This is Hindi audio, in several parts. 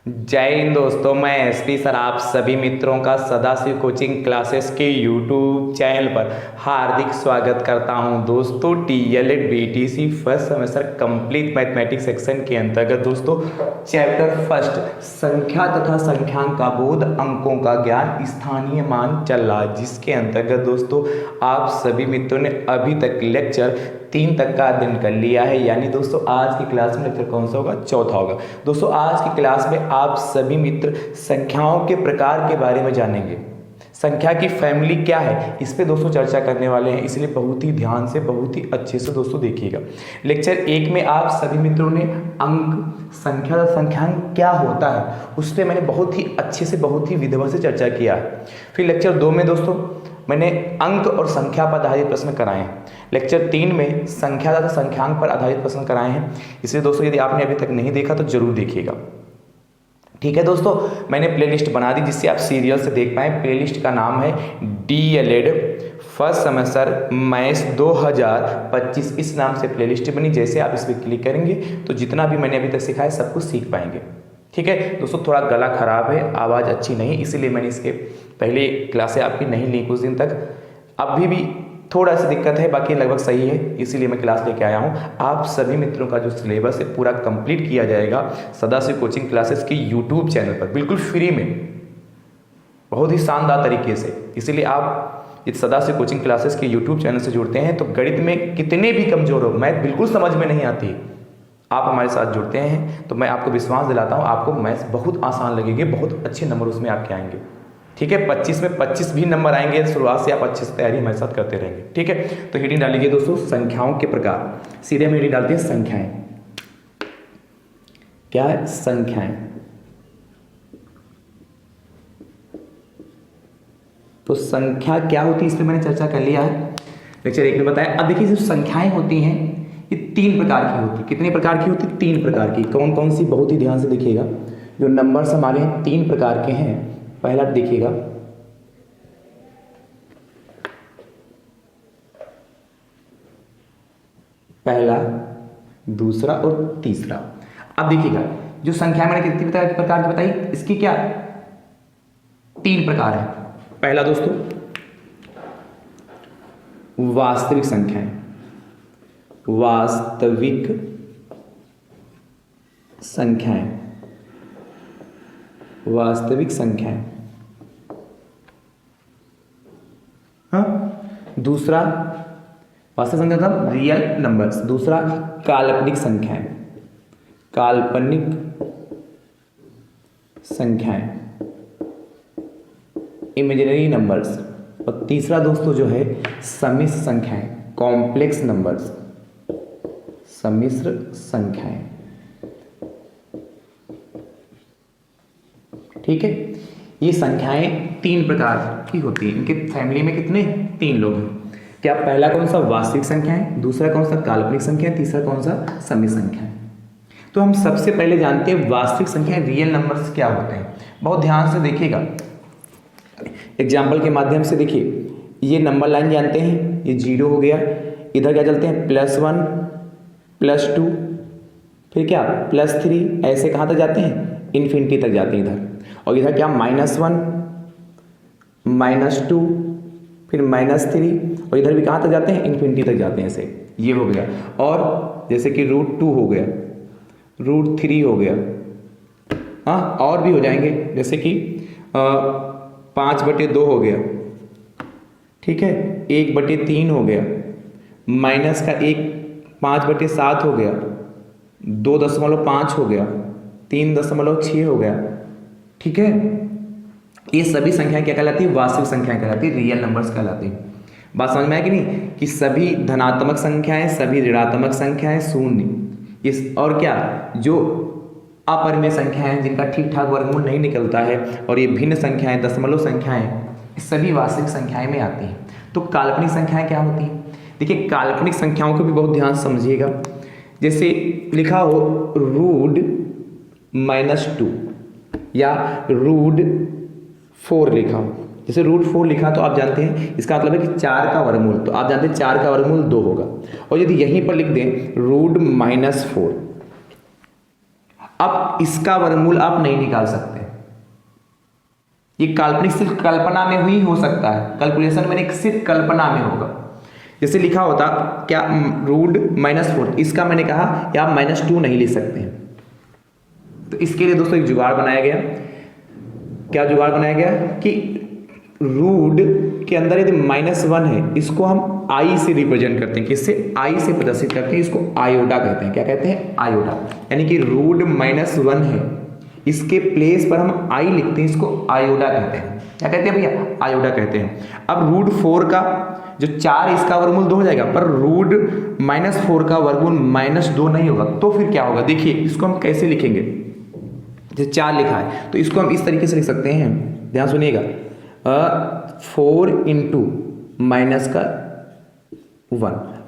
जय हिंद दोस्तों, मैं एसपी सर आप सभी मित्रों का सदाशिव कोचिंग क्लासेस के यूट्यूब चैनल पर हार्दिक स्वागत करता हूं। दोस्तों DElEd BTC first semester complete mathematics section के अंतर्गत दोस्तों चैप्टर फर्स्ट संख्या तथा संख्यांक का बोध अंकों का ज्ञान स्थानीय मान चल रहा है, जिसके अंतर्गत दोस्तों आप सभी मित्रों ने अभी तक लेक्चर 3 तक का अध्ययन कर लिया है। यानी दोस्तों आज की क्लास में लेक्चर कौन सा होगा? चौथा होगा। दोस्तों आज की क्लास में आप सभी मित्र संख्याओं के प्रकार के बारे में जानेंगे। संख्या की फैमिली क्या है, इस पे दोस्तों चर्चा करने वाले हैं, इसलिए बहुत ही ध्यान से बहुत ही अच्छे से दोस्तों देखिएगा। लेक्चर 1 में आप सभी मित्रों ने अंक, संख्या, संख्यांक क्या होता है उस पर मैंने बहुत ही अच्छे से बहुत ही विधिवत से चर्चा किया है। फिर लेक्चर 2 में दोस्तों मैंने अंक और संख्या पर आधारित प्रश्न कराए हैं। लेक्चर 3 में संख्या तथा संख्यांक पर आधारित प्रश्न कराए हैं, इसलिए दोस्तों यदि आपने अभी तक नहीं देखा तो जरूर देखिएगा। ठीक है दोस्तों, मैंने प्लेलिस्ट बना दी जिससे आप सीरियल से देख पाएँ। प्लेलिस्ट का नाम है डीएलएड फर्स्ट सेमेस्टर मैथ्स 2025, इस नाम से प्लेलिस्ट बनी। जैसे आप इस पर क्लिक करेंगे तो जितना भी मैंने अभी तक सिखाया सब कुछ सीख पाएंगे। ठीक है दोस्तों, थोड़ा गला खराब है, आवाज़ अच्छी नहीं, इसीलिए मैंने इसके पहले क्लासें आपकी नहीं ली कुछ दिन तक। अभी भी थोड़ा सी दिक्कत है, बाकी लगभग सही है, इसीलिए मैं क्लास लेके आया हूँ। आप सभी मित्रों का जो सिलेबस है पूरा कंप्लीट किया जाएगा सदाशिव कोचिंग क्लासेस की यूट्यूब चैनल पर, बिल्कुल फ्री में, बहुत ही शानदार तरीके से। इसीलिए आप इस सदाशिव कोचिंग क्लासेस के यूट्यूब चैनल से जुड़ते हैं तो गणित में कितने भी कमजोर हो, मैथ बिल्कुल समझ में नहीं आती, आप हमारे साथ जुड़ते हैं तो मैं आपको विश्वास दिलाता हूँ आपको मैथ्स बहुत आसान लगेगी, बहुत अच्छे नंबर उसमें आपके आएंगे। ठीक है, 25 में 25 भी नंबर आएंगे, शुरुआत से आप अच्छे से तैयारी हमारे साथ करते रहेंगे। ठीक है, तो हेडिंग डालिए दोस्तों संख्याओं के प्रकार। सीधे में हेडिंग डालते हैं संख्याएं। क्या है? संख्याएं। तो संख्या क्या होती है इस पर मैंने चर्चा कर लिया है, लेक्चर 1 में बताया। अब देखिए जो संख्याएं होती हैं ये 3 प्रकार की होती है। कितने प्रकार की होती है? 3 प्रकार की। कौन कौन सी? बहुत ही ध्यान से देखिएगा। जो नंबर्स हमारे 3 प्रकार के हैं, पहला देखिएगा पहला, दूसरा और तीसरा। अब देखिएगा जो संख्या मैंने कितनी प्रकार की बताई, इसकी क्या 3 प्रकार है। पहला दोस्तों वास्तविक संख्याएं, वास्तविक संख्याएं, वास्तविक संख्याएं। हाँ, दूसरा वास्तविक संख्या मतलब रियल नंबर्स। दूसरा काल्पनिक संख्याएं, काल्पनिक संख्याएं, इमेजिनरी नंबर्स। और तीसरा दोस्तों जो है सम्मिश्र संख्याएं, कॉम्प्लेक्स नंबर्स, सम्मिश्र संख्याएं। ठीक है, ये संख्याएं 3 प्रकार की होती हैं। इनके फैमिली में कितने? 3 लोग हैं। क्या पहला कौन सा? वास्तविक संख्याएं, दूसरा कौन सा? काल्पनिक संख्याएं, तीसरा कौन सा? सम्मिश्र संख्याएं। तो हम सबसे पहले जानते हैं वास्तविक संख्याएं, रियल नंबर्स क्या होते हैं। बहुत ध्यान से देखिएगा, एग्जाम्पल के माध्यम से देखिए। ये नंबर लाइन जानते हैं, ये 0 हो गया। इधर क्या चलते हैं? +1, +2, फिर क्या +3, ऐसे कहाँ तक जाते हैं? इन्फिनिटी तक जाते हैं इधर। और इधर क्या? -1, -2, फिर -3, और इधर भी कहाँ तक जाते हैं? इन्फिनिटी तक जाते हैं ऐसे। ये हो गया। और जैसे कि √2 हो गया, √3 हो गया। हाँ, और भी हो जाएंगे, जैसे कि 5/2 हो गया। ठीक है, 1/3 हो गया, माइनस का 1 5/7 हो गया, 2.5 हो गया, 3.6 हो गया। ठीक है, ये सभी संख्याएं क्या कहलाती है? वास्तविक संख्याएं कहलाती है, रियल नंबर्स कहलाती है। बात समझ में आया कि नहीं? कि सभी धनात्मक संख्याएं, सभी ऋणात्मक संख्याएं, शून्य, इस और क्या जो अपरिमेय संख्याएं हैं जिनका ठीक ठाक वर्गमूल नहीं निकलता है, और ये भिन्न संख्याएं, दशमलव संख्याएं, सभी वास्तविक संख्याएं में आती हैं। तो काल्पनिक संख्याएं क्या होती हैं? देखिए काल्पनिक संख्याओं को भी बहुत ध्यान से समझिएगा। जैसे लिखा हो √-2 या √4 लिखा हो। जैसे √4 लिखा तो आप जानते हैं इसका मतलब है कि 4 का वर्गमूल, तो आप जानते हैं 4 का वर्गमूल 2 होगा। और यदि यहीं पर लिख दें √-4, अब इसका वर्गमूल आप नहीं निकाल सकते, ये काल्पनिक सिर्फ कल्पना में ही हो सकता है, कैलकुलेशन में सिर्फ कल्पना में होगा। जैसे लिखा होता क्या √-4, इसका मैंने कहा कि आप -2 नहीं ले सकते हैं। तो इसके लिए दोस्तों एक जुगाड़ बनाया गया। क्या जुगाड़ बनाया गया कि रूट के अंदर यदि -1 है, इसको हम आई से रिप्रेजेंट करते हैं, किससे? आई से प्रदर्शित करते हैं, इसको आयोटा कहते हैं। क्या कहते हैं? आयोटा। यानी कि √-1 है, इसके प्लेस पर हम आई लिखते हैं, इसको आयोटा कहते हैं। क्या कहते हैं भैया? आयोटा कहते हैं। अब √4 का जो 4 इसका वर्गमूल 2 हो जाएगा, पर √-4 का वर्गमूल -2 नहीं होगा, तो फिर क्या होगा? देखिए इसको हम कैसे लिखेंगे। जैसे 4 लिखा है तो इसको हम इस तरीके से लिख सकते हैं, ध्यान सुनिएगा, 4 इंटू -1।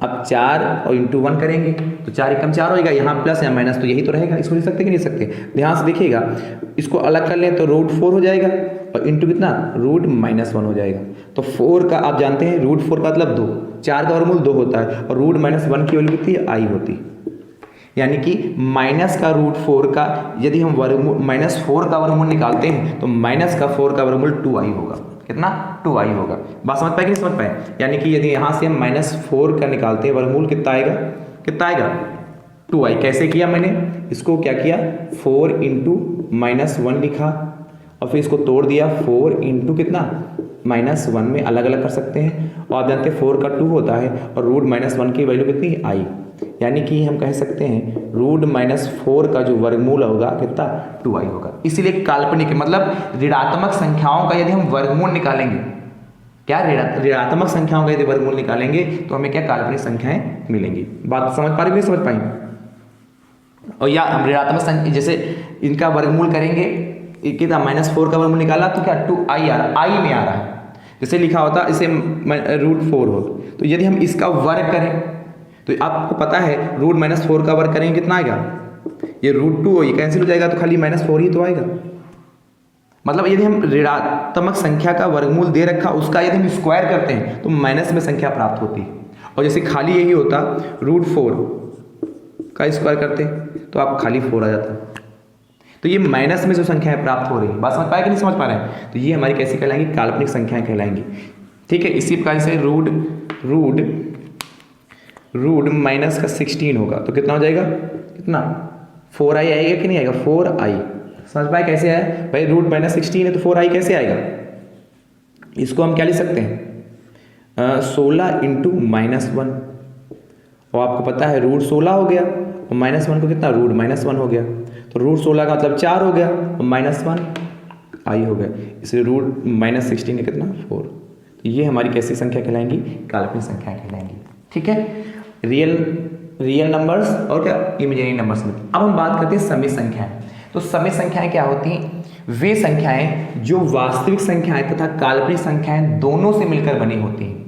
अब 4 और इंटू 1 करेंगे तो 4 एकम 4 होगा, यहाँ प्लस या माइनस तो यही तो रहेगा, इसको लिख सकते कि नहीं सकते? ध्यान से देखिएगा, इसको अलग कर लें तो √4 हो जाएगा और इंटू कितना? √-1 हो जाएगा। तो 4 का आप जानते हैं √4 का मतलब 2, 4 का वर्गमूल 2 होता है और √-1 की वैल्यू कितनी? आई होती। यानी कि माइनस का √4 का यदि हम वर्गमूल -4 का वर्गमूल निकालते हैं तो माइनस का 4 का वर्गमूल 2i होगा। कितना? 2i होगा। बात समझ पाए कि नहीं समझ पाए? यानी कि यदि यहाँ से हम -4 का निकालते हैं, वर्गमूल कितना आएगा? कितना आएगा? 2i। कैसे किया मैंने? इसको क्या किया? 4 इंटू -1 लिखा और फिर इसको तोड़ दिया, 4 इंटू कितना? -1 में अलग अलग कर सकते हैं और आप जानते हैं 4 का 2 होता है और √-1 की वैल्यू कितनी? आई। यानी कि हम कह सकते हैं √-4 का जो वर्गमूल होगा कितना? 2i होगा। इसीलिए काल्पनिक मतलब ऋणात्मक संख्याओं का यदि हम वर्गमूल निकालेंगे, क्या ऋणात्मक संख्याओं का यदि वर्गमूल निकालेंगे तो हमें क्या? काल्पनिक संख्याएं मिलेंगी। बात समझ पा रही है? समझ पाएंगे? और या हम ऋणात्मक संख्या जैसे इनका वर्गमूल करेंगे, कितना? -4 का वर्गमूल निकाला तो क्या? 2i आ रहा, आई में आ रहा है। जैसे लिखा होता इसे √4 हो, तो यदि हम इसका वर्ग करें तो आपको पता है √-4 का वर्ग करेंगे कितना आएगा? ये √2 ये कैंसिल हो जाएगा तो खाली -4 ही तो आएगा। मतलब यदि हम ऋणात्मक संख्या का वर्गमूल दे रखा, उसका यदि हम स्क्वायर करते हैं तो माइनस में संख्या प्राप्त होती है। और जैसे खाली यही होता √4 का स्क्वायर करते तो आप खाली 4 आ जाता। तो ये माइनस में जो संख्याएं प्राप्त हो रही है, बात समझ पाए कि नहीं समझ पा रहे हैं? तो ये हमारी कैसी कहलाएंगी? काल्पनिक संख्याएं कहलाएंगी। ठीक है, इसी प्रकार से √-16 होगा तो कितना हो जाएगा? कितना? 4i आएगा कि नहीं आएगा? 4i। समझ पाए कैसे आया भाई? √-16 है तो 4i कैसे आएगा? इसको हम क्या लिख सकते हैं? 16 इंटू -1, और आपको पता है √16 हो गया और -1 को कितना? √-1 हो गया, तो √16 का मतलब 4 हो गया और -1 i हो गया, इसलिए √-16 है कितना? 4। तो ये हमारी कैसी संख्या कहलाएंगी? काल्पनिक संख्या कहलाएंगी। ठीक है, रियल नंबर्स और क्या? इमेजिनरी नंबर्स में। अब हम बात करते हैं समी संख्याएं। तो समी संख्याएं क्या होती हैं? वे संख्याएं जो वास्तविक संख्याएं तथा काल्पनिक संख्याएं दोनों से मिलकर बनी होती हैं।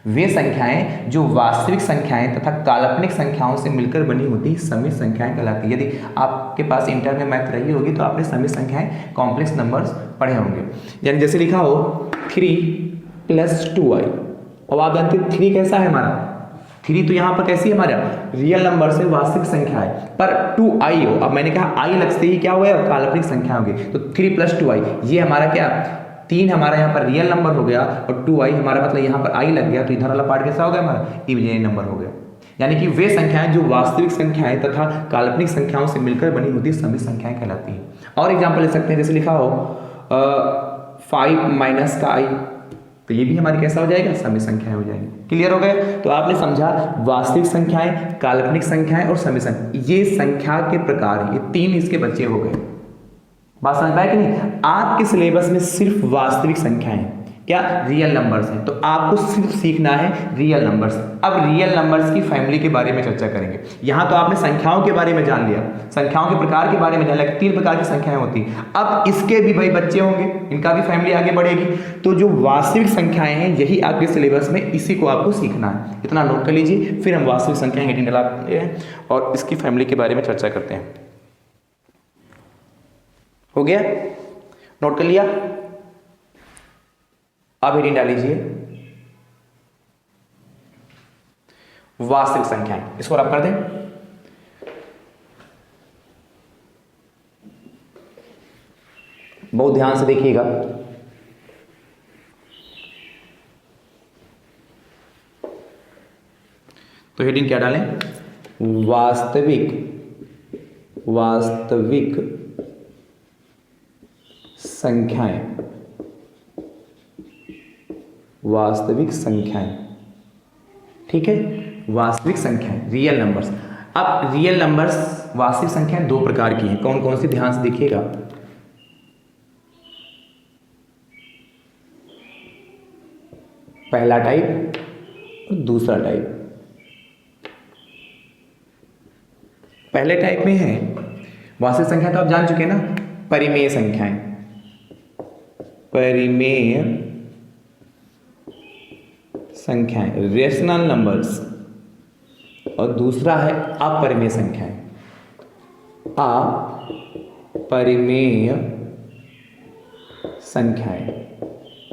वे संख्याएं जो वास्तविक संख्याएं तथा काल्पनिक संख्याओं से मिलकर बनी होती समी संख्याएं कहलाती है। यदि आपके पास इंटर में मैथ रही होगी तो आपने समी संख्याएं कॉम्प्लेक्स नंबर्स पढ़े होंगे। यानी जैसे लिखा हो 3 + 2i, और आप जानते हैं 3 कैसा है हमारा? 3 तो यहाँ पर कैसी है हमारा? रियल नंबर से वास्तविक संख्या है, पर 2i हो, अब मैंने कहा i लगते ही क्या हो गया? काल्पनिक संख्या होगी। तो 3 + 2i ये हमारा क्या? 3 हमारा यहाँ पर रियल नंबर हो गया और 2i हमारा मतलब यहाँ पर i लग गया, तो इधर वाला पार्ट कैसा हो गया? हमारा इमेजिनरी नंबर हो गया। यानी कि वे संख्याएं जो वास्तविक संख्याएं तथा काल्पनिक संख्याओं से मिलकर बनी होती सभी संख्याएं कहलाती हैं। और एग्जाम्पल ले सकते हैं, जैसे लिखा हो 5 - i, तो ये भी हमारी कैसा हो जाएगा? समी संख्याएं हो जाएंगी। क्लियर हो गए? तो आपने समझा वास्तविक संख्याएं, काल्पनिक संख्याएं और समी संख्या, ये संख्या के प्रकार, ये 3 इसके बच्चे हो गए। बात समझ पाए कि नहीं? आपके सिलेबस में सिर्फ वास्तविक संख्याएं क्या? रियल नंबर्स हैं, तो आपको सिर्फ सीखना है रियल नंबर्स। अब रियल नंबर्स की फैमिली के बारे में चर्चा करेंगे। यहाँ तो आपने संख्याओं के बारे में जान लिया, संख्याओं के प्रकार के बारे में जान लिया, 3 प्रकार की संख्याएं होती हैं। अब इसके भी भाई बच्चे होंगे, इनका भी फैमिली आगे बढ़ेगी। तो जो वास्तविक संख्याएं हैं यही आपके सिलेबस में, इसी को आपको सीखना है। इतना नोट कर लीजिए, फिर हम वास्तविक संख्याएं हेडिंग डलाते हैं और इसकी फैमिली के बारे में चर्चा करते हैं। हो गया? नोट कर लिया? अब हेडिंग डाल लीजिए वास्तविक संख्याएं, इसको रब कर दें। बहुत ध्यान से देखिएगा। तो हेडिंग क्या डालें? वास्तविक संख्याएं, ठीक है, वास्तविक संख्याएं, रियल नंबर्स। अब रियल नंबर्स, वास्तविक संख्याएं दो प्रकार की हैं, कौन कौन सी, ध्यान से देखिएगा। पहला टाइप और दूसरा टाइप। पहले टाइप में है वास्तविक संख्या, तो आप जान चुके हैं ना, परिमेय संख्याएं, रेशनल नंबर्स, और दूसरा है अपरिमेय संख्याएं,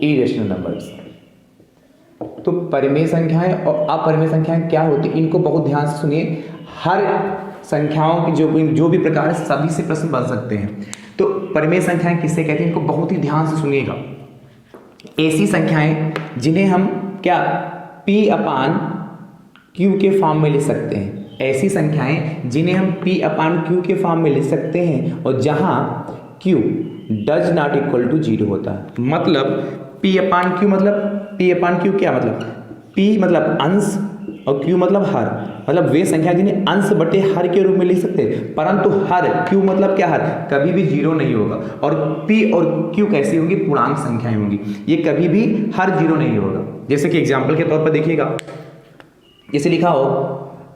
इरेशनल नंबर्स। तो परिमेय संख्याएं और अपरिमेय संख्याएं क्या होती, इनको बहुत ध्यान से सुनिए। हर संख्याओं की जो भी प्रकार है, सभी से प्रश्न बन सकते हैं। तो परिमेय संख्याएं किससे कहते हैं, इनको बहुत ही ध्यान से सुनिएगा। ऐसी संख्याएं जिन्हें हम क्या P/Q के फॉर्म में लिख सकते हैं, ऐसी संख्याएं जिन्हें हम P/Q के फॉर्म में लिख सकते हैं, और जहां Q does not equal to 0 होता है। मतलब P/Q क्या मतलब, P मतलब अंश और Q मतलब हर, मतलब वे संख्या जिन्हें अंश बटे हर के रूप में लिख सकते हैं, परंतु हर, Q मतलब क्या, हर कभी भी 0 नहीं होगा। और P और Q कैसी होंगी, पूर्णांक संख्याएं होंगी, ये कभी भी हर 0 नहीं होगा। जैसे कि एग्जाम्पल के तौर पर देखिएगा, जैसे लिखा हो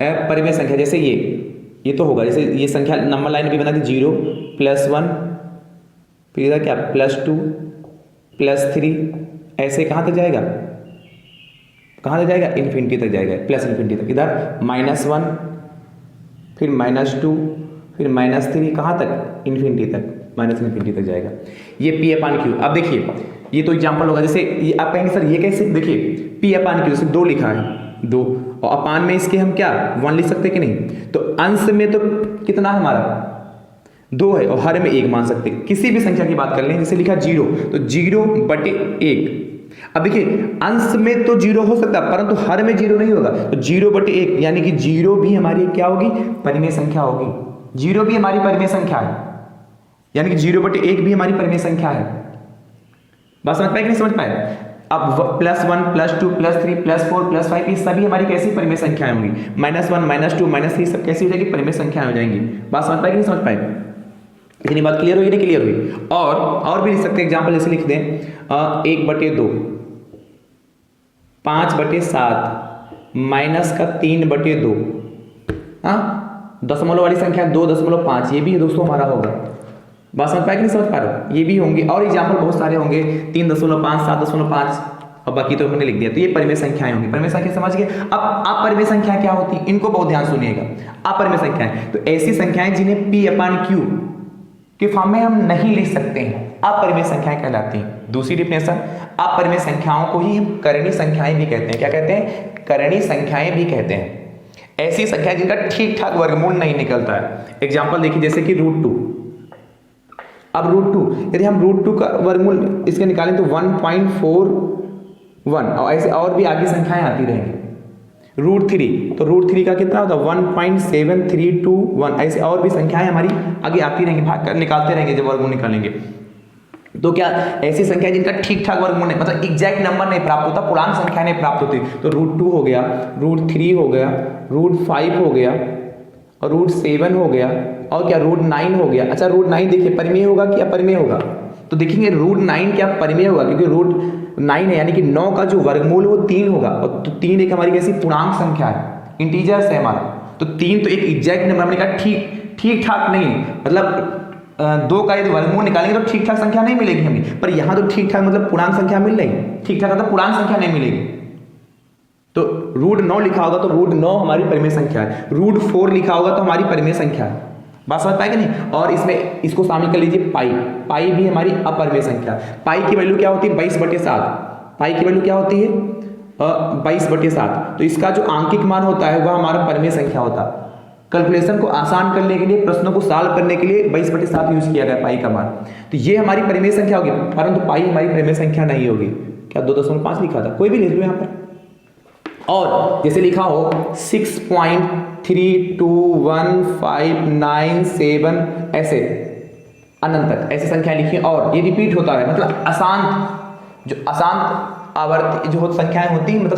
परिमेय संख्या, जैसे ये तो होगा, जैसे ये संख्या नंबर लाइन भी बना दी, 0 +1, फिर इधर क्या +2 +3, ऐसे कहाँ तक जाएगा, इन्फिनिटी तक जाएगा, प्लस इन्फिनिटी तक। इधर -1, फिर -2, फिर -3, कहाँ तक, इन्फिनिटी तक, -इन्फिनिटी तक जाएगा। ये P/Q। अब देखिए, ये तो एग्जाम्पल होगा। जैसे ये आप कहेंगे सर ये कैसे, देखिए P/Q जैसे 2 लिखा है, 2, और अपान में इसके हम क्या 1 लिख सकते हैं कि नहीं। तो अंश में तो कितना है हमारा, 2 है, और हर में 1 मान सकते हैं। किसी भी संख्या की बात कर लें, जैसे लिखा 0, तो 0/1। अब देखिए अंश में तो 0 हो सकता है, परंतु हर में 0 नहीं होगा। तो 0/1 यानी कि 0 भी हमारी क्या होगी, परिमेय संख्या होगी। 0 भी हमारी परिमेय संख्या है, यानी कि 0/1 भी हमारी परिमेय संख्या है। बात समझ पाए कि नहीं समझ पाए। अब +1 +2 +3 +4 +5 ये सभी हमारी कैसी परिमेय संख्याएं होंगी। -1 -2 -3 सब कैसी हो जाएगी, परिमेय संख्याएं हो जाएंगी। बात समझ पाए कि नहीं समझ पाए, इतनी बात क्लियर हुई, नहीं क्लियर हुई। और भी लिख सकते हैं एग्जाम्पल, जैसे लिख दें 1/2, 5/7, -3/2। हाँ, दशमलव वाली संख्या 2.5, ये भी दोस्तों हमारा होगा। बात समझ पाए कि नहीं समझ पा रहे, ये भी होंगे। और एग्जाम्पल बहुत सारे होंगे, 3.5, 7.5, और बाकी तो हमने लिख दिया। तो ये परिमेय संख्याएं होंगी। परिमेय संख्या समझ गए। अब अपरिमेय संख्या क्या होती है, इनको बहुत ध्यान सुनिएगा। अपरिमेय संख्याएं तो ऐसी संख्याएं जिन्हें P/Q के फॉर्म में हम नहीं लिख सकते हैं, अपरिमेय संख्याएं कहलाती हैं। दूसरी डिफिनेशन, अपरिमेय संख्याओं को ही हम करणीय संख्याएं भी कहते हैं। क्या कहते हैं, करणीय संख्याएं भी कहते हैं। ऐसी संख्या जिनका ठीक ठाक वर्गमूल नहीं निकलता है। एग्जाम्पल देखिए, जैसे कि √2। अब √2, यदि हम √2 का वर्गमूल इसके निकालें तो 1.41, और ऐसे और भी आगे संख्याएं आती रहेंगी। √3, तो √3 का कितना होता है, 1.7321, ऐसे और भी संख्याएं हमारी आगे आती रहेंगी, भाग कर निकालते रहेंगे जब वर्गमूल निकालेंगे। तो क्या ऐसी संख्या जिनका ठीक ठाक वर्गमूल नहीं, मतलब एग्जैक्ट नंबर नहीं प्राप्त होता, पूर्णांक संख्या नहीं प्राप्त होती, तो √2 हो गया, √3 हो गया, √5 हो गया, और √7 हो गया, और क्या √9 हो गया। अच्छा √9 देखिए परिमेय होगा कि अपरिमेय होगा, तो देखेंगे √9 क्या परिमेय होगा, क्योंकि √9 है, यानी कि 9 का जो वर्गमूल वो 3 होगा, और तो 3 एक हमारी कैसी पूर्णांक संख्या है, इंटीजर्स है हमारा। तो 3 तो एक एग्जैक्ट नंबर, हमने कहा ठीक ठाक नहीं, मतलब 2 का यदि वर्गमूल निकालेंगे तो ठीक ठाक संख्या नहीं मिलेगी हमें, पर यहाँ तो ठीक ठाक मतलब पूर्णांक संख्या मिल रही, ठीक ठाक मतलब पूर्णांक संख्या नहीं मिलेगी। तो √9 लिखा होगा तो √9 हमारी परिमेय संख्या है, √4 लिखा होगा तो हमारी परिमेय संख्या है। बात समझ पाएगा नहीं। और इसमें इसको शामिल कर लीजिए पाई भी हमारी अपरिमेय संख्या। पाई की वैल्यू क्या होती है, 22/7। पाई की वैल्यू क्या होती है, 22/7। तो इसका जो आंकिक मान होता है वह हमारा परिमेय संख्या होता है। कैलकुलेशन को आसान करने के लिए, प्रश्नों को सॉल्व करने के लिए 22/7 यूज किया गया पाई का मान। तो ये हमारी परिमेय संख्या होगी, परंतु पाई हमारी परिमेय संख्या नहीं होगी। क्या 2.5 लिखा था, कोई भी लिख लो यहाँ पर। और जैसे लिखा हो 6.321597 ऐसे अनंत तक ऐसी संख्या लिखी, और ये रिपीट होता है, मतलब अशांत जो अशांत आवर्ती जो संख्याएं होती हैं, मतलब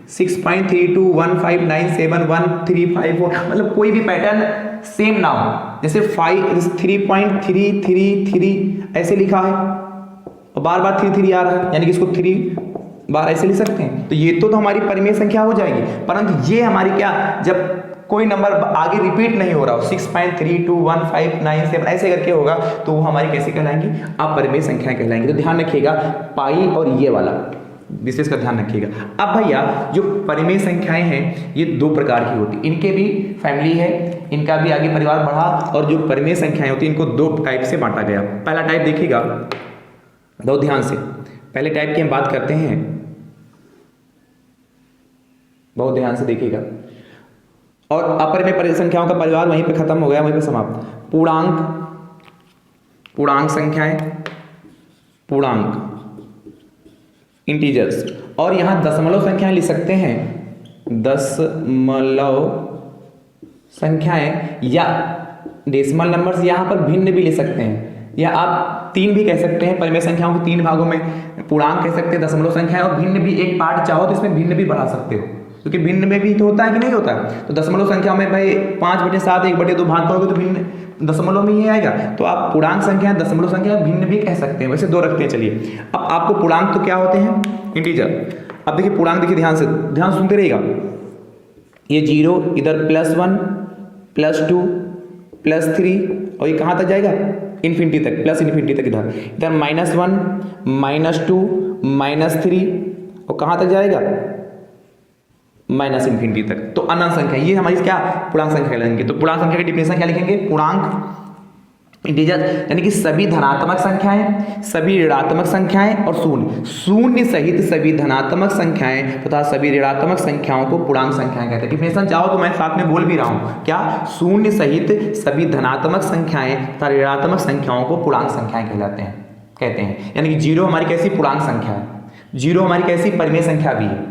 6.3215971354, मतलब कोई भी पैटर्न सेम ना हो। जैसे 3.333 ऐसे लिखा है और बार बार 3 आ रहा है, यानी कि इसको 3 बार ऐसे लिख सकते हैं। तो ये तो हमारी परिमेय संख्या हो जाएगी, परंतु ये हमारी क्या, जब कोई नंबर आगे रिपीट नहीं हो रहा हो, 6.321597 ऐसे करके होगा, तो वो हमारी कैसे कहलाएंगी, अपरिमेय संख्याएं कहलाएंगी। तो ध्यान रखिएगा, पाई और ये वाला विशेष का ध्यान रखिएगा। अब भैया जो परिमेय संख्याएं हैं ये 2 प्रकार की होती, इनके भी फैमिली है, इनका भी आगे परिवार बढ़ा, और जो परिमेय संख्याएं होती हैं इनको 2 टाइप से बांटा गया। पहला टाइप देखिएगा बहुत ध्यान से, पहले टाइप की हम बात करते हैं, बहुत ध्यान से देखिएगा। और अपरिमेय संख्याओं का परिवार वहीं पे खत्म हो गया, वहीं पे समाप्त। पूर्णांक संख्याएं, पूर्णांक इंटीजर्स, और यहां दशमलव संख्याएं लिख सकते हैं, दशमलव संख्याएं या डेसिमल नंबर्स, यहां पर भिन्न भी ले सकते हैं, या आप 3 भी कह सकते हैं। परिमेय संख्याओं को 3 भागों में पूर्णांक कह सकते हैं, दशमलव संख्याएं, और भिन्न भी एक पार्ट चाहो तो इसमें भिन्न भी बढ़ा सकते हो, क्योंकि भिन्न में भी तो होता है कि नहीं होता है। तो दशमलव संख्या में भाई 5/7 1/2 भाग करोगे तो भिन्न दशमलव में ही आएगा। तो आप पूर्णांक संख्या, दशमलव संख्या भिन्न भी कह सकते हैं, वैसे 2 रखते हैं। चलिए अब आपको पूर्णांक तो क्या होते हैं, इंटीजर। अब देखिए पूर्णांक, देखिए ध्यान से, ध्यान सुनते रहिएगा। ये 0 इधर +1 +2 +3, और ये कहाँ तक जाएगा, इन्फिनिटी तक, प्लस इन्फिनिटी तक। इधर -1 -2 -3, और कहाँ तक जाएगा, माइनस इन्फिनिटी तक। तो अनंत संख्या, ये हमारी क्या पूर्णांक संख्या कहलाएंगे। तो पूर्णांक संख्या की डिफिनेशन क्या लिखेंगे, पूर्णांक इंटीजर यानी कि सभी धनात्मक संख्याएं, सभी ऋणात्मक संख्याएं और शून्य सहित सभी धनात्मक संख्याएं तथा सभी ऋणात्मक संख्याओं को पूर्णांक संख्याएं कहते हैं। डिफिनेशन चाहो तो मैं साथ में बोल भी रहा हूं, क्या, शून्य सहित सभी धनात्मक संख्याएं तथा ऋणात्मक संख्याओं को पूर्णांक संख्याएं कहते हैं। यानी कि 0 हमारी कैसी पूर्णांक संख्या है, 0 हमारी कैसी परिमेय संख्या भी है,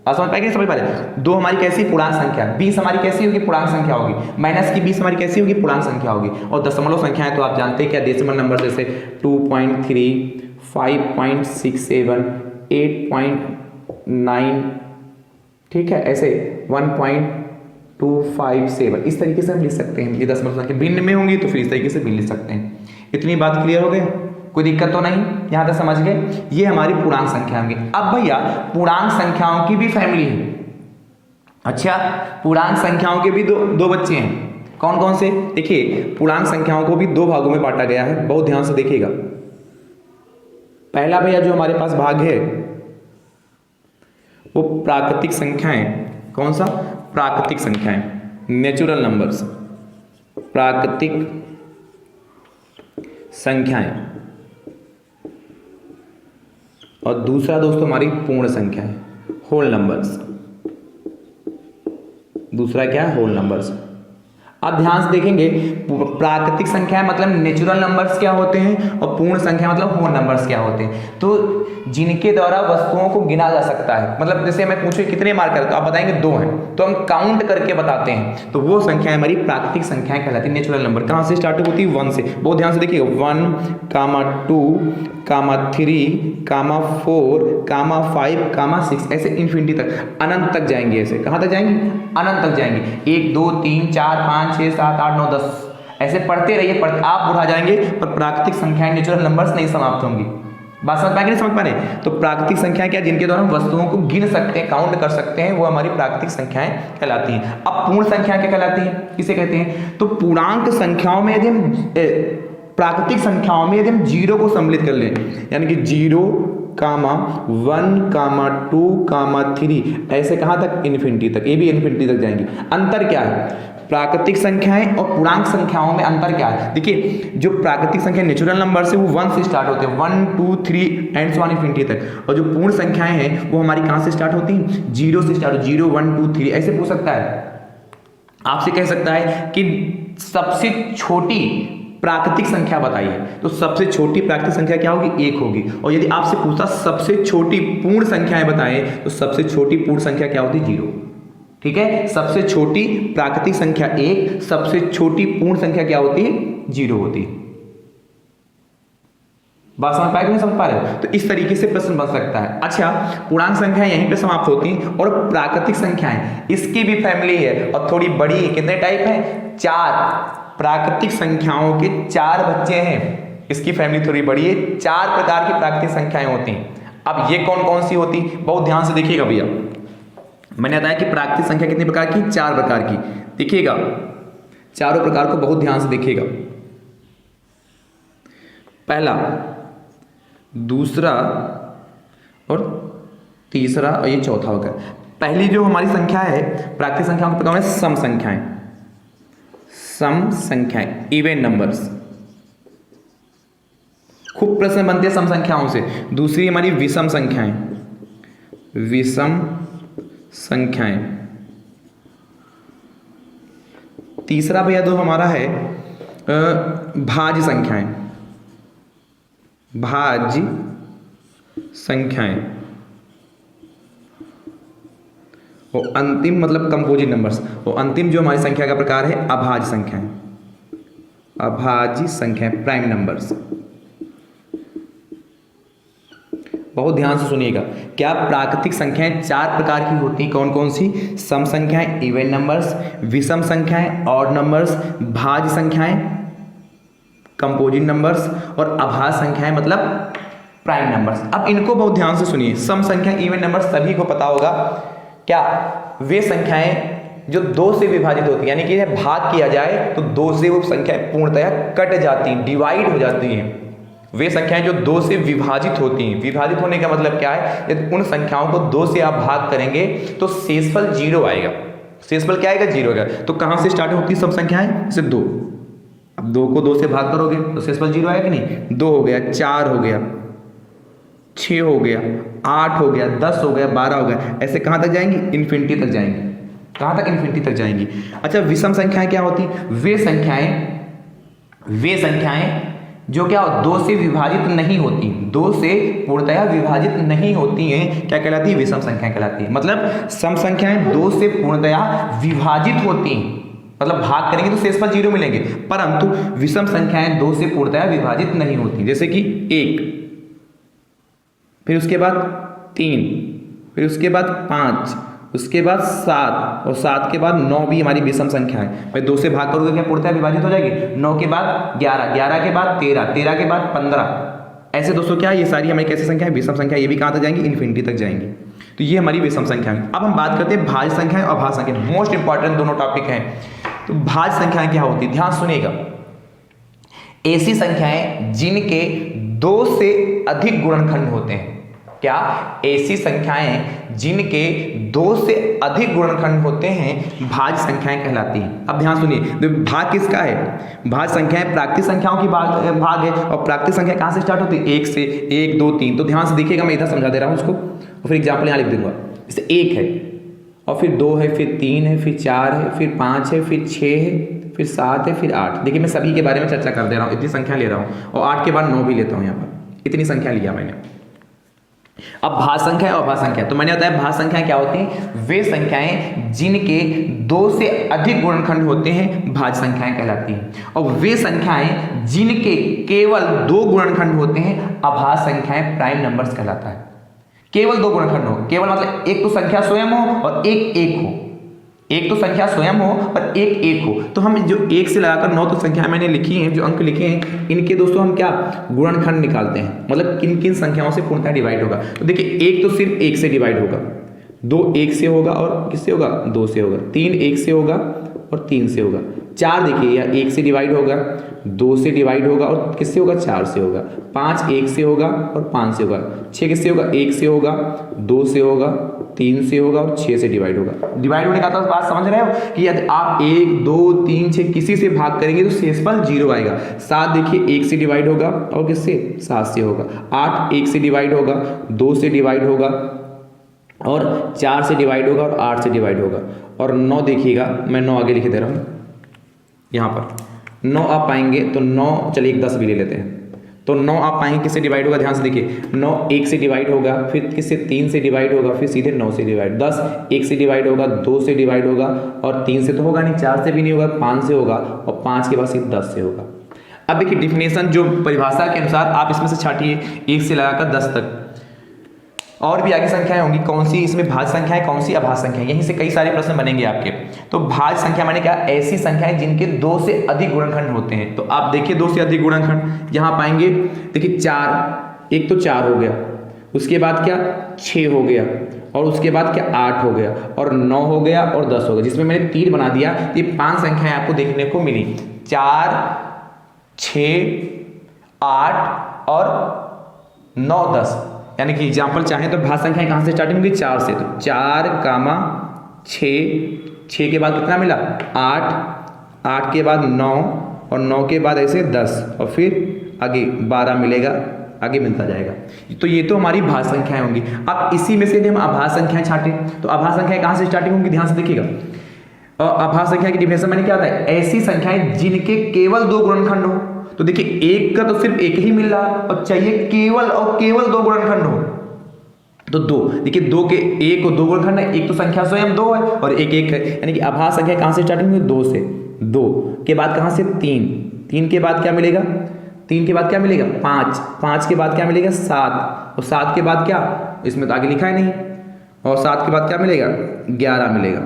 समझ पाएंगे, समझ पा रहे। 2 हमारी कैसी पूर्णांक संख्या, 20 हमारी कैसी होगी, पूर्णांक संख्या होगी, माइनस की 20 हमारी कैसी होगी, पूर्णांक संख्या होगी। और दशमलव संख्याएं तो आप जानते हैं क्या, डेसिमल नंबर, जैसे 2.3 5.67 8.9, ठीक है, ऐसे 1.257, इस तरीके से हम लिख सकते हैं। ये दशमलव संख्या भिन्न में होंगी तो फिर इस तरीके से भी लिख सकते हैं। इतनी बात क्लियर हो गई, कोई दिक्कत तो नहीं, यहां तक समझ गए। ये हमारी पूर्णांक संख्या होंगी। अब भैया पूर्णांक संख्याओं की भी फैमिली है। अच्छा, पूर्णांक संख्याओं के भी दो बच्चे हैं, कौन कौन से, देखिए पूर्णांक संख्याओं को भी 2 भागों में बांटा गया है, बहुत ध्यान से देखिएगा। पहला भैया जो हमारे पास भाग है वो प्राकृतिक संख्याएं, कौन सा, प्राकृतिक संख्याएं, नेचुरल नंबर्स, प्राकृतिक संख्याएं। और दूसरा दोस्तों हमारी पूर्ण संख्या है, होल नंबर्स। दूसरा क्या है, होल नंबर्स। अब ध्यान से देखेंगे, प्राकृतिक संख्या मतलब नेचुरल नंबर्स क्या होते हैं, और पूर्ण संख्या मतलब होल नंबर्स क्या होते हैं। तो जिनके द्वारा वस्तुओं को गिना जा सकता है, मतलब जैसे मैं पूछूं कितने मार्कर, तो आप बताएंगे 2 हैं, तो हम काउंट करके बताते हैं, तो वो संख्या हमारी प्राकृतिक संख्याएं कहलाती है। नेचुरल नंबर कहाँ से स्टार्ट होती है, 1 से। बहुत ध्यान से देखिएगा, 1, 2, 3, 4, 5, 6, ऐसे इन्फिनिटी तक, अनंत तक जाएंगे। ऐसे कहाँ तक जाएंगे, अनंत तक जाएंगे। 1 2 3 4 5 6 7 8 9 10 ऐसे पढ़ते रहिए, आप बुढ़ा जाएंगे, पर प्राकृतिक संख्याएं नेचुरल नंबर्स नहीं समाप्त होंगी। बात समझ पाएंगे, नहीं समझ पा रहे। तो प्राकृतिक संख्याएं क्या, जिनके द्वारा हम वस्तुओं को गिन सकते हैं, काउंट कर सकते हैं, वो हमारी प्राकृतिक संख्याएं कहलाती हैं। अब पूर्ण संख्या क्या कहलाती है, किसे कहते हैं, तो पूर्णांक संख्याओं में यदि हम प्राकृतिक संख्याओं में यदि हम 0 को सम्मिलित कर लें, यानी कि 0, 1, 2, 3, ऐसे कहाँ तक, इन्फिनिटी तक, ये भी इन्फिनिटी तक जाएंगी। अंतर क्या है, प्राकृतिक संख्याएं और पूर्णांक संख्याओं में अंतर क्या है। देखिए जो प्राकृतिक संख्या नेचुरल नंबर से वो 1 से स्टार्ट होते हैं, 1 2 3 एंड सो ऑन इन्फिनिटी तक, और जो पूर्ण संख्याएं हैं वो हमारी कहाँ से स्टार्ट होती हैं, 0 से स्टार्ट, 0 1 2 3 ऐसे पूछ सकता है। आपसे कह सकता है कि सबसे छोटी प्राकृतिक संख्या बताइए, तो सबसे छोटी प्राकृतिक संख्या क्या होगी? 1 होगी। और यदि आपसे पूछता सबसे छोटी पूर्ण संख्याएं बताएं, तो सबसे छोटी पूर्ण संख्या क्या होती? 0। ठीक है, सबसे छोटी प्राकृतिक संख्या 1, सबसे छोटी पूर्ण संख्या क्या होती है? 0 होती है। बात समझ पाए कि नहीं समझ पा रहे हो? तो इस तरीके से प्रश्न बन सकता है। अच्छा, पूर्णांक संख्याएं यहीं पे समाप्त होती हैं, और प्राकृतिक संख्याएं इसकी भी फैमिली है और थोड़ी बड़ी है। कितने टाइप है? 4। प्राकृतिक संख्याओं के 4 बच्चे हैं, इसकी फैमिली थोड़ी बड़ी है। 4 प्रकार की प्राकृतिक संख्याएं होती हैं। अब ये कौन कौन सी होती? बहुत ध्यान से देखिएगा भैया, मैंने बताया कि प्राकृतिक संख्या कितने प्रकार की? 4 प्रकार की। देखिएगा, चारों प्रकार को बहुत ध्यान से देखिएगा। पहला, दूसरा और तीसरा, और ये चौथा होगा। पहली जो हमारी संख्या है प्राकृतिक संख्याओं के प्रकार में सम संख्याएं, सम संख्याएं, इवन नंबर्स। खूब प्रश्न बनते हैं सम संख्याओं से। दूसरी हमारी विषम संख्याएं, विषम संख्याएं। तीसरा भैया जो हमारा है भाज्य संख्याएं, भाज्य संख्याएं। और अंतिम मतलब कंपोजिट नंबर्स। और अंतिम जो हमारी संख्या का प्रकार है अभाज्य संख्याएं, अभाज्य संख्याएं, प्राइम नंबर्स। बहुत ध्यान से सुनिएगा, क्या प्राकृतिक संख्याएं 4 प्रकार की होती हैं? कौन कौन सी? सम संख्याएं, इवन नंबर्स, विषम संख्याएं, ऑड नंबर्स, भाज्य संख्याएं, कंपोजिट नंबर्स, और अभाज्य संख्याएं मतलब प्राइम नंबर्स। अब इनको बहुत ध्यान से सुनिए। सम संख्या, इवन नंबर्स सभी को पता होगा। क्या? वे संख्याएं जो 2 से विभाजित होती है, यानी कि भाग किया जाए तो 2 से वो संख्याएं पूर्णतया कट जाती हैं, डिवाइड हो जाती हैं। वे संख्याएं जो 2 से विभाजित होती हैं। विभाजित होने का मतलब क्या है? यदि उन संख्याओं को 2 से आप भाग करेंगे तो शेषफल 0 आएगा। शेषफल क्या आएगा? 0 आएगा। तो कहां से स्टार्ट होती है सब संख्याएं? जैसे 2। अब 2 को 2 से भाग करोगे तो शेषफल 0 आएगा कि नहीं? 2 हो गया, 4 हो गया, 6 हो गया, 8 हो गया, 10 हो गया, 12 हो गया। ऐसे कहां तक जाएंगी? इन्फिनिटी तक जाएंगी। कहां तक? इन्फिनिटी तक जाएंगी। अच्छा, विषम संख्याएं क्या होती? वे संख्याएं जो क्या 2 से विभाजित नहीं होती, 2 से पूर्णतया विभाजित नहीं होती हैं, क्या कहलाती है? विषम संख्याएं कहलाती है। मतलब सम संख्याएं 2 से पूर्णतया विभाजित होती हैं, मतलब भाग करेंगे तो शेषफल 0 मिलेंगे, परंतु विषम संख्याएं 2 से पूर्णतया विभाजित नहीं होती। जैसे कि 1, फिर उसके बाद 3, फिर उसके बाद 5, उसके बाद 7, और 7 के बाद 9 भी हमारी विषम संख्या है। भाई 2 से भाग करोगे क्या पूर्णतः विभाजित हो जाएगी? 9 के बाद 11, 11 के बाद 13, 13 के बाद 15। ऐसे दोस्तों क्या ये सारी हमारी कैसी संख्या है? विषम संख्या। ये भी कहाँ तक जाएंगी? इन्फिनिटी तक जाएंगी। तो ये हमारी विषम संख्या है। अब हम बात करते हैं भाज्य संख्याएं और अभाज्य संख्या। मोस्ट इंपॉर्टेंट दोनों टॉपिक हैं। तो भाज्य संख्याएं क्या होती है? ध्यान सुनिएगा, ऐसी संख्याएं जिनके 2 से अधिक गुणनखंड होते हैं। क्या? ऐसी संख्याएं जिनके 2 से अधिक गुणनखंड होते हैं भाज्य संख्याएं कहलाती हैं। अब ध्यान सुनिए, तो भाग किसका है? भाज्य संख्याएं प्राकृतिक संख्याओं की भाग है। और प्राकृतिक संख्या कहां से स्टार्ट होती है? 1 से। 1, 2, 3। तो ध्यान से देखिएगा, मैं इधर समझा दे रहा हूं उसको, और फिर एग्जाम्पल यहां लिख दूंगा। जैसे 1 है, और फिर 2 है, फिर 3 है, फिर 4 है, फिर 5 है, फिर 6 है, फिर 7 है, फिर 8। देखिए मैं सभी के बारे में चर्चा कर दे रहा हूं, इतनी संख्या ले रहा हूं, और 8 के बाद 9 भी लेता हूं। यहाँ पर इतनी संख्या लिया मैंने। अब भाज्य संख्या और अभाज्य संख्या, तो मैंने बताया भाज्य संख्याएं क्या होती हैं? वे संख्याएं जिनके 2 से अधिक गुणनखंड होते हैं भाज्य संख्याएं कहलाती हैं। और वे संख्याएं जिनके केवल 2 गुणनखंड होते हैं अभाज्य संख्याएं प्राइम नंबर्स कहलाता है। केवल 2 गुणनखंड हो, केवल मतलब एक तो संख्या स्वयं हो और एक एक हो। एक तो संख्या स्वयं हो और एक एक हो। तो हम जो 1 से लगाकर 9 तो संख्याएं मैंने लिखी हैं, जो अंक लिखे हैं, इनके दोस्तों हम क्या गुणनखंड निकालते हैं, मतलब किन किन संख्याओं से पूर्णतः डिवाइड होगा। तो देखिए 1 तो सिर्फ 1 से डिवाइड होगा, 2 1 से होगा, और किससे होगा? 2 से होगा। 3 1 से होगा और 3 से होगा। 4 देखिए यह 1 से डिवाइड होगा, 2 से डिवाइड होगा, और किससे होगा? 4 से होगा। 5 1 से होगा और 5 से होगा। 6 किससे होगा? 1 से होगा, 2 से होगा, 3 से होगा और 6 से डिवाइड होगा। डिवाइड होने का तो बात समझ रहे हो कि यदि आप 1 2 3 6 किसी से भाग करेंगे तो शेषफल 0 आएगा। 7 देखिए 1 से डिवाइड होगा और किससे? 7 से होगा। 8 1 से डिवाइड होगा, 2 से डिवाइड होगा, और 4 से डिवाइड होगा और 8 से डिवाइड होगा। और 9 देखिएगा, मैं 9 आगे लिख दे रहा हूँ यहाँ पर। 9 आप पाएंगे तो 9, चलिए एक 10 भी ले लेते हैं। तो 9 आप पाएंगे किससे डिवाइड होगा, ध्यान से देखिए। 9 1 से डिवाइड होगा, फिर किससे 3 से डिवाइड होगा, फिर सीधे 9 से डिवाइड। 10 1 से डिवाइड होगा, 2 से डिवाइड होगा, और 3 से तो होगा नहीं, 4 से भी नहीं होगा, 5 से होगा, और 5 के बाद सीधे 10 से होगा। अब देखिए डिफिनेशन जो परिभाषा के अनुसार आप इसमें से छाटिए 1 से लगाकर 10 तक। और भी आगे संख्याएं होंगी, कौन सी इसमें भाज्य संख्या है, कौन सी अभाज्य संख्या है, यहीं से कई सारे प्रश्न बनेंगे आपके। तो भाज्य संख्या माने क्या, ऐसी संख्याएं जिनके 2 से अधिक गुणनखंड होते हैं। तो आप देखिए 2 से अधिक गुणनखंड यहाँ पाएंगे। देखिए 4, एक तो 4 हो गया, उसके बाद क्या 6 हो गया, और उसके बाद क्या 8 हो गया, और 9 हो गया, और 10 हो गया, जिसमें मैंने तीर बना दिया। ये 5 संख्याएं आपको देखने को मिली, 4, 6, 8 और 9, 10। यानी कि एग्जाम्पल चाहें तो भाज्य संख्याएं कहाँ से स्टार्टिंग होगी, 4 से। तो 4, 6 के बाद कितना मिला 8, 8 के बाद 9, और 9 के बाद ऐसे 10, और फिर आगे 12 मिलेगा, आगे मिलता जाएगा। तो ये तो हमारी भाज्य संख्याएं होंगी। अब इसी में से हम अभाज्य संख्याएं छाटें, तो अभाज्य संख्याएं कहाँ से स्टार्टिंग होंगी, ध्यान से देखिएगा। अभाज्य संख्या की डिफिनेशन मैंने क्या होता है, ऐसी संख्याएं जिनके केवल 2 गुणनखंड हो। तो देखिए एक का तो सिर्फ एक ही मिल रहा, और चाहिए केवल और केवल 2 गुणनखंड हो। तो 2, देखिए 2 के 1 और 2 गुणनखंड है, एक तो संख्या स्वयं 2 है और एक 1 है, यानी कि अभाज्य संख्या कहां से स्टार्टिंग हुई, 2 से। 2 के बाद कहां से 3, 3 के बाद क्या मिलेगा, 3 के बाद क्या मिलेगा 5, 5 के बाद क्या मिलेगा 7, और 7 के बाद क्या, इसमें तो आगे लिखा है नहीं, और 7 के बाद क्या मिलेगा 11 मिलेगा,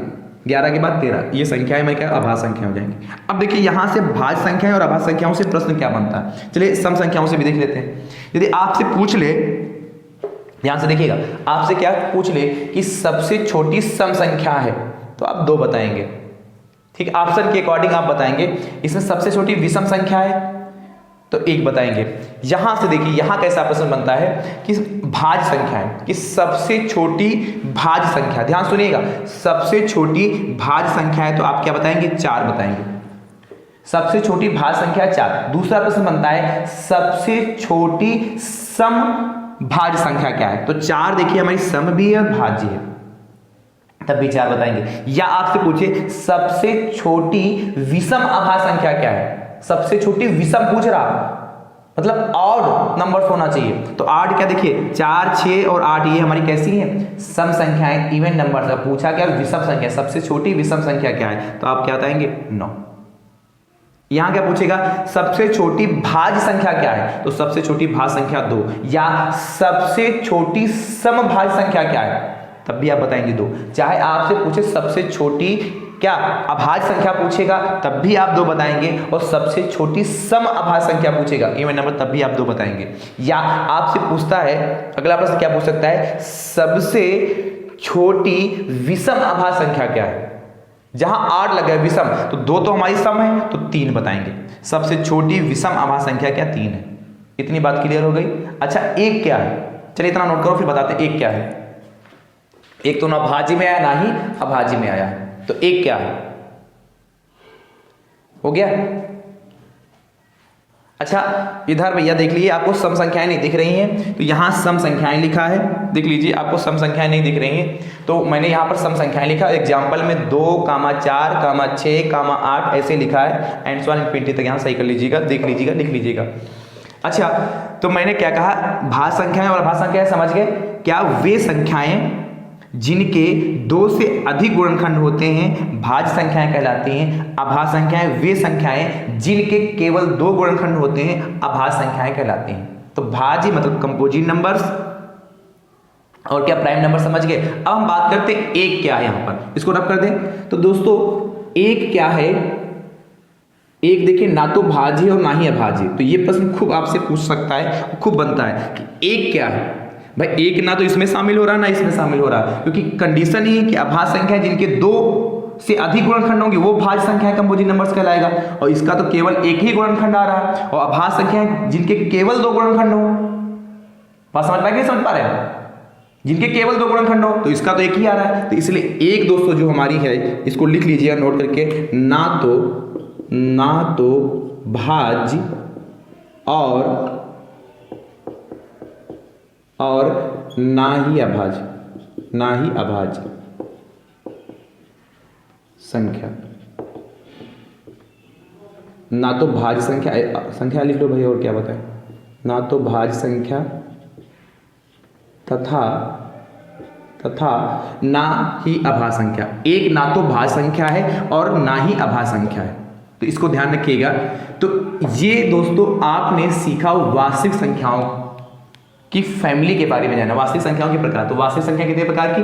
11 के बाद 13। ये संख्याएं में क्या अभाज्य संख्या हो जाएंगी। अब देखिए यहां से भाज्य संख्याएं और अभाज्य संख्याओं से प्रश्न क्या बनता है, चलिए सम संख्याओं से भी देख लेते हैं। यदि आपसे पूछ ले, ध्यान से देखिएगा, आपसे क्या पूछ ले कि सबसे छोटी सम संख्या है, तो आप 2 बताएंगे। ठीक, ऑप्शन के अकॉर्डिंग आप बताएंगे। इसमें सबसे छोटी विषम संख्या है तो 1 बताएंगे। यहां से देखिए यहां कैसा प्रश्न बनता है कि भाज्य संख्या है, कि सबसे छोटी भाज्य संख्या, ध्यान सुनिएगा, सबसे छोटी भाज्य संख्या है तो आप क्या बताएंगे 4 बताएंगे। सबसे छोटी भाज्य संख्या 4। दूसरा प्रश्न बनता है सबसे छोटी सम भाज्य संख्या क्या है, तो 4 देखिए हमारी सम भी है और भाज्य है, तब भी 4 बताएंगे। या आपसे पूछे सबसे छोटी विषम अभाज्य संख्या क्या है, सबसे छोटी विषम पूछ रहा, मतलब ऑड नंबर्स होना चाहिए। तो 8 क्या, देखिए 4, 6 और 8 ये हमारी कैसी है, सम संख्याएं, इवन नंबर्स। पूछा क्या विषम संख्या, सबसे छोटी विषम संख्या क्या है, तो आप क्या बताएंगे 9। यहां क्या पूछेगा सबसे छोटी भाज्य संख्या क्या है, तो सबसे छोटी भाज्य संख्या 2। या सबसे छोटी सम भाज्य संख्या क्या है, तब भी आप बताएंगे 2। चाहे आपसे पूछे सबसे छोटी क्या अभाज्य संख्या पूछेगा तब भी आप 2 बताएंगे, और सबसे छोटी सम अभाज्य संख्या पूछेगा इवन नंबर, तब भी आप 2 बताएंगे। या आपसे पूछता है, अगला प्रश्न क्या पूछ सकता है, सबसे छोटी विषम अभाज्य संख्या क्या है, जहां 8 लगा है विषम, तो 2 तो हमारी सम है तो 3 बताएंगे। सबसे छोटी विषम अभाज्य संख्या क्या, 3 है। इतनी बात क्लियर हो गई। अच्छा 1 क्या है, चलिए इतना नोट करो फिर बताते हैं 1 क्या है। एक तो ना भाज्य में आया ना ही अभाज्य में आया, तो 1 क्या है, हो गया। अच्छा इधर भैया देख लीजिए, आपको सम संख्याएं नहीं दिख रही हैं, तो यहां सम संख्याएं लिखा है, देख लीजिए आपको सम संख्याएं नहीं दिख रही हैं, तो मैंने यहां पर सम संख्याएं लिखा। एग्जांपल में 2, 4, 6, 8 ऐसे लिखा है, एंड सो ऑन इन्फिनिटी तक। यहां सही कर लीजिएगा, देख लीजिएगा, लिख लीजिएगा। अच्छा तो मैंने क्या कहा, भाज्य संख्याएं और अभाज्य संख्याएं समझ गए क्या, वे संख्याएं जिनके 2 से अधिक गुणनखंड होते हैं भाज्य संख्याएं कहलाती हैं। अभाज्य संख्याएं वे संख्याएं जिनके केवल 2 गुणनखंड होते हैं अभाज्य संख्याएं कहलाती हैं। तो भाज्य मतलब कंपोजिट नंबर्स, और क्या प्राइम नंबर, समझ गए। अब हम बात करते हैं 1 क्या है, यहां पर इसको रब कर दें। तो दोस्तों 1 क्या है, 1 देखिए ना तो भाज्य और ना ही अभाज्य, तो ये प्रश्न खूब आपसे पूछ सकता है, खूब बनता है कि 1 क्या है। भाई 1 ना तो इसमें शामिल हो रहा ना इसमें शामिल हो रहा, क्योंकि कंडीशन ही है कि अभाज्य संख्या जिनके 2 से अधिक गुणनखंड होंगे वो भाज्य संख्या कंपोजिट नंबर्स कहलाएगा, और इसका तो केवल 1 ही गुणनखंड आ रहा है। और अभाज्य संख्या जिनके केवल 2 गुणनखंड हो, बात समझ पाए, समझ पा रहे हैं, जिनके केवल 2 गुणनखंड हो, तो इसका तो 1 ही आ रहा है। तो इसलिए 1 दोस्तों जो हमारी है, इसको लिख लीजिएगा नोट करके, ना तो भाज्य और ना ही अभाज्य। ना ही अभाज्य संख्या। ना तो भाज्य संख्या लिख लो भाई, और क्या बताएं, ना तो भाज्य संख्या तथा ना ही अभाज्य संख्या। एक ना तो भाज्य संख्या है और ना ही अभाज्य संख्या है, तो इसको ध्यान रखिएगा। तो ये दोस्तों आपने सीखा वास्तविक संख्याओं की फैमिली के बारे में जाना, वास्तविक संख्याओं के प्रकार। तो वास्तविक संख्या कितने प्रकार की,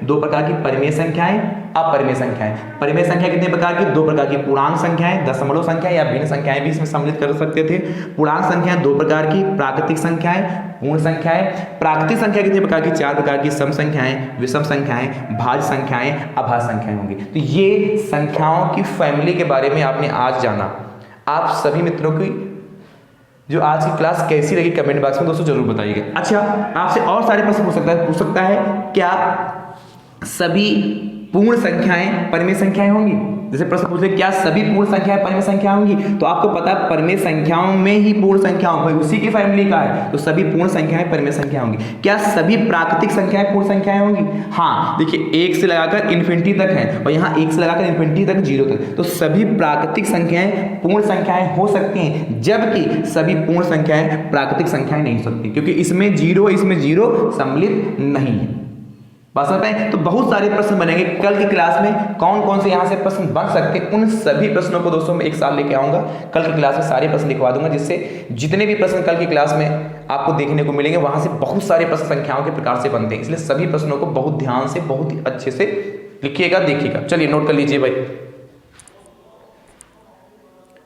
दो प्रकार की परिमेय संख्याएं, अपरिमेय संख्याएं। परिमेय संख्या कितने प्रकार की, दो प्रकार की, पूर्णांक संख्याएं, दशमलव संख्या या भिन्न संख्याएं भी इसमें सम्मिलित कर सकते थे। पूर्णांक संख्याएं दो प्रकार की, प्राकृतिक संख्याएं, पूर्ण संख्याएं। प्राकृतिक संख्या कितने प्रकार की, चार प्रकार की, सम संख्याएं, विषम संख्याएं, भाज्य संख्याएं, अभाज्य संख्याएं होंगी। तो ये संख्याओं की फैमिली के बारे में आपने आज जाना। आप सभी मित्रों की जो आज की क्लास कैसी लगी कमेंट बॉक्स में दोस्तों जरूर बताइएगा। अच्छा, आपसे और सारे प्रश्न पूछ सकता है क्या सभी पूर्ण संख्याएं परिमेय संख्याएं होंगी? जैसे प्रश्न पूछे क्या सभी पूर्ण संख्याएं परिमेय संख्याएं होंगी, तो आपको पता है परिमेय संख्याओं में ही पूर्ण संख्याओं भाई उसी की फैमिली का है, तो सभी पूर्ण संख्याएं परिमेय संख्या होंगी। क्या सभी प्राकृतिक संख्याएं पूर्ण संख्याएं होंगी? हाँ, देखिए एक से लगाकर इन्फिनिटी तक है और यहाँ एक से लगाकर इन्फिनिटी तक, जीरो तक, तो सभी प्राकृतिक संख्याएं पूर्ण संख्याएं हो सकती हैं, जबकि सभी पूर्ण संख्याएं प्राकृतिक संख्याएं नहीं हो सकती, क्योंकि इसमें जीरो इसमें जीरो सम्मिलित नहीं है। बात समझ पाए? तो बहुत सारे प्रश्न बनेंगे कल की क्लास में। कौन कौन से यहाँ से प्रश्न बन सकते हैं उन सभी प्रश्नों को दोस्तों मैं एक साथ लेके आऊंगा। कल की क्लास में सारे प्रश्न लिखवा दूंगा, जिससे जितने भी प्रश्न कल की क्लास में आपको देखने को मिलेंगे वहां से बहुत सारे प्रश्न संख्याओं के प्रकार से बनते हैं, इसलिए सभी प्रश्नों को बहुत ध्यान से बहुत ही अच्छे से लिखिएगा, देखिएगा। चलिए नोट कर लीजिए भाई,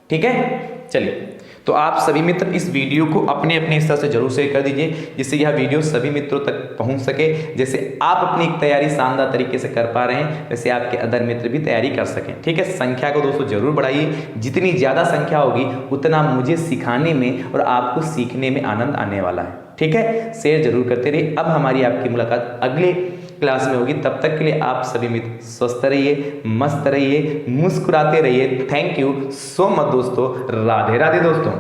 ठीक है। चलिए, तो आप सभी मित्र इस वीडियो को अपने अपने स्तर से जरूर शेयर कर दीजिए, जिससे यह वीडियो सभी मित्रों तक पहुंच सके। जैसे आप अपनी तैयारी शानदार तरीके से कर पा रहे हैं, वैसे आपके अदर मित्र भी तैयारी कर सकें, ठीक है। संख्या को दोस्तों जरूर बढ़ाइए, जितनी ज़्यादा संख्या होगी उतना मुझे सिखाने में और आपको सीखने में आनंद आने वाला है, ठीक है। शेयर जरूर करते रहिए। अब हमारी आपकी मुलाकात अगले क्लास में होगी, तब तक के लिए आप सभी मित्र स्वस्थ रहिए, मस्त रहिए, मुस्कुराते रहिए। थैंक यू सो मच दोस्तों। राधे राधे दोस्तों।